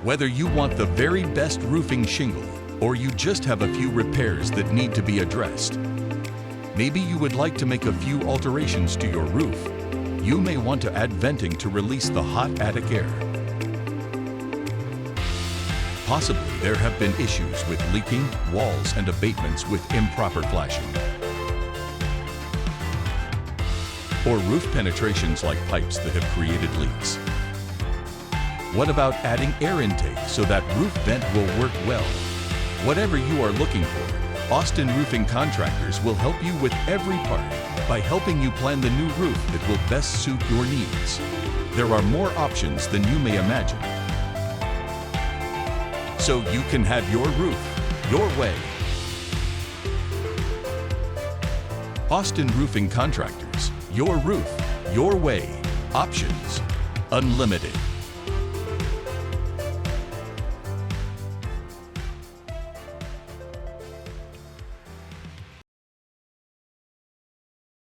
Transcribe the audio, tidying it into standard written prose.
Whether you want the very best roofing shingle or you just have a few repairs that need to be addressed, maybe you would like to make a few alterations to your roof. You may want to add venting to release the hot attic air. Possibly there have been issues with leaking walls and abatements with improper flashing, or roof penetrations like pipes that have created leaks. What about adding air intake so that roof vent will work well? Whatever you are looking for, Austin Roofing Contractors will help you with every part by helping you plan the new roof that will best suit your needs. There are more options than you may imagine, so you can have your roof your way. Austin Roofing Contractors, your roof, your way, options unlimited.